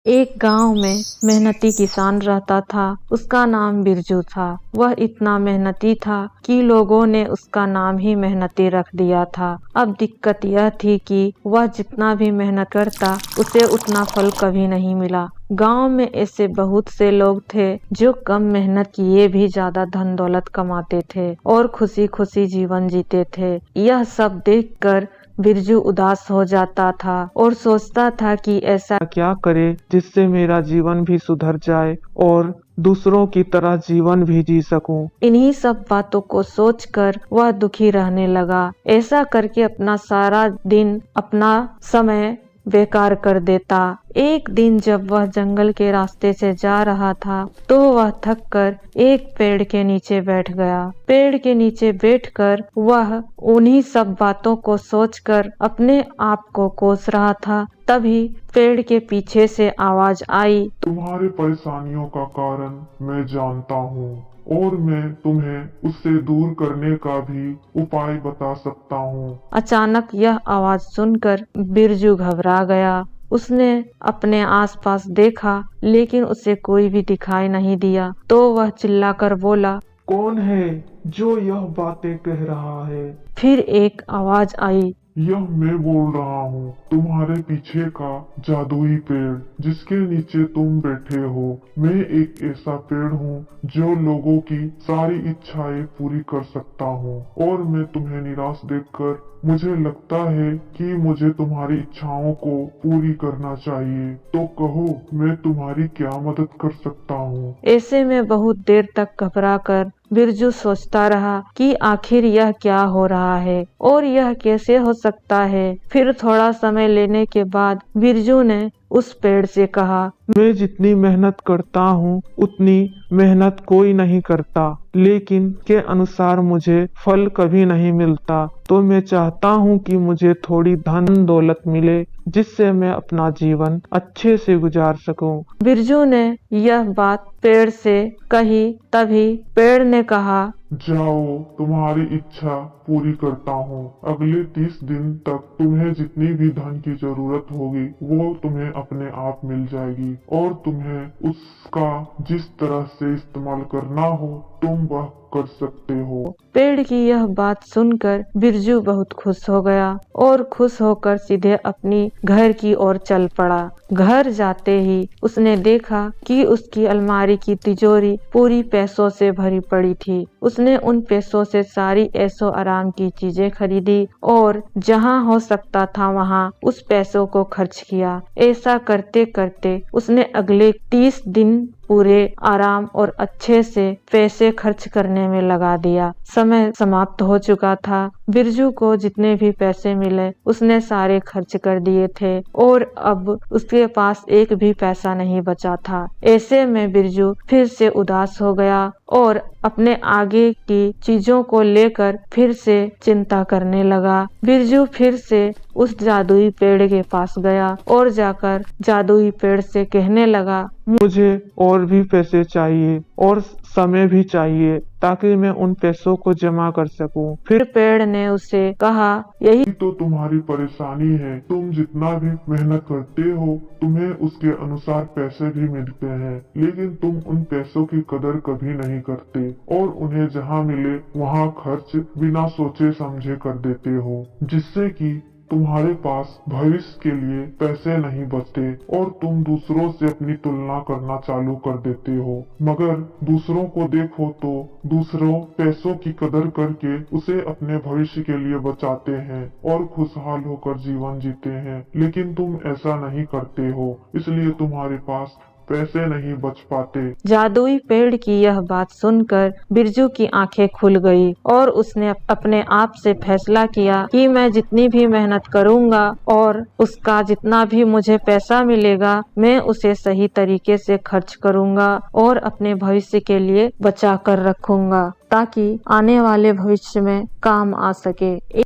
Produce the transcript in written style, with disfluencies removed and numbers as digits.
एक गांव में मेहनती किसान रहता था। उसका नाम बिरजू था। वह इतना मेहनती था कि लोगों ने उसका नाम ही मेहनती रख दिया था। अब दिक्कत यह थी कि वह जितना भी मेहनत करता उसे उतना फल कभी नहीं मिला। गांव में ऐसे बहुत से लोग थे जो कम मेहनत किए भी ज्यादा धन दौलत कमाते थे और खुशी खुशी जीवन जीते थे। यह सब देखकर बिरजू उदास हो जाता था और सोचता था कि ऐसा क्या करे जिससे मेरा जीवन भी सुधर जाए और दूसरों की तरह जीवन भी जी सकूं। इन्हीं सब बातों को सोचकर वह दुखी रहने लगा। ऐसा करके अपना सारा दिन अपना समय बेकार कर देता। एक दिन जब वह जंगल के रास्ते से जा रहा था तो वह थककर एक पेड़ के नीचे बैठ गया। पेड़ के नीचे बैठकर वह उन्हीं सब बातों को सोचकर अपने आप को कोस रहा था। तभी पेड़ के पीछे से आवाज आई, तुम्हारे परेशानियों का कारण मैं जानता हूँ और मैं तुम्हें उससे दूर करने का भी उपाय बता सकता हूँ। अचानक यह आवाज सुनकर बिरजू घबरा गया। उसने अपने आसपास देखा लेकिन उसे कोई भी दिखाई नहीं दिया। तो वह चिल्लाकर बोला, कौन है जो यह बातें कह रहा है? फिर एक आवाज आई, यह मैं बोल रहा हूँ, तुम्हारे पीछे का जादुई पेड़ जिसके नीचे तुम बैठे हो। मैं एक ऐसा पेड़ हूँ जो लोगों की सारी इच्छाएं पूरी कर सकता हूँ और मैं तुम्हें निराश देखकर मुझे लगता है कि मुझे तुम्हारी इच्छाओं को पूरी करना चाहिए। तो कहो, मैं तुम्हारी क्या मदद कर सकता हूँ? ऐसे में बहुत देर तक घबराकर बिरजू सोचता रहा कि आखिर यह क्या हो रहा है और यह कैसे हो सकता है। फिर थोड़ा समय लेने के बाद बिरजू ने उस पेड़ से कहा, मैं जितनी मेहनत करता हूँ उतनी मेहनत कोई नहीं करता, लेकिन के अनुसार मुझे फल कभी नहीं मिलता। तो मैं चाहता हूँ कि मुझे थोड़ी धन दौलत मिले जिससे मैं अपना जीवन अच्छे से गुजार सकूं। बिरजू ने यह बात पेड़ से कही। तभी पेड़ ने कहा, जाओ, तुम्हारी इच्छा पूरी करता हूँ। अगले 30 दिन तक तुम्हें जितनी भी धन की जरूरत होगी वो तुम्हें अपने आप मिल जाएगी और तुम्हें उसका जिस तरह से इस्तेमाल करना हो तुम वह कर सकते हो। पेड़ की यह बात सुनकर बिरजू बहुत खुश हो गया और खुश होकर सीधे अपनी घर की ओर चल पड़ा। घर जाते ही उसने देखा कि उसकी अलमारी की तिजोरी पूरी पैसों से भरी पड़ी थी। उसने उन पैसों से सारी ऐशो आराम की चीजें खरीदी और जहां हो सकता था वहां उस पैसों को खर्च किया। ऐसा करते करते उसने अगले 30 दिन पूरे आराम और अच्छे से पैसे खर्च करने में लगा दिया। समय समाप्त हो चुका था। बिरजू को जितने भी पैसे मिले उसने सारे खर्च कर दिए थे और अब उसके पास एक भी पैसा नहीं बचा था। ऐसे में बिरजू फिर से उदास हो गया और अपने आगे की चीजों को लेकर फिर से चिंता करने लगा। बिरजू फिर से उस जादुई पेड़ के पास गया और जाकर जादुई पेड़ से कहने लगा, मुझे और भी पैसे चाहिए और समय भी चाहिए ताकि मैं उन पैसों को जमा कर सकूं। फिर पेड़ ने उसे कहा, यही तो तुम्हारी परेशानी है। तुम जितना भी मेहनत करते हो तुम्हें उसके अनुसार पैसे भी मिलते हैं, लेकिन तुम उन पैसों की कदर कभी नहीं करते और उन्हें जहां मिले वहां खर्च बिना सोचे समझे कर देते हो, जिससे कि तुम्हारे पास भविष्य के लिए पैसे नहीं बचते और तुम दूसरों से अपनी तुलना करना चालू कर देते हो। मगर दूसरों को देखो तो दूसरों पैसों की कदर करके उसे अपने भविष्य के लिए बचाते हैं और खुशहाल होकर जीवन जीते हैं, लेकिन तुम ऐसा नहीं करते हो, इसलिए तुम्हारे पास पैसे नहीं बच पाते। जादुई पेड़ की यह बात सुनकर बिरजू की आंखें खुल गई और उसने अपने आप से फैसला किया कि मैं जितनी भी मेहनत करूंगा और उसका जितना भी मुझे पैसा मिलेगा मैं उसे सही तरीके से खर्च करूंगा और अपने भविष्य के लिए बचा कर रखूंगा ताकि आने वाले भविष्य में काम आ सके।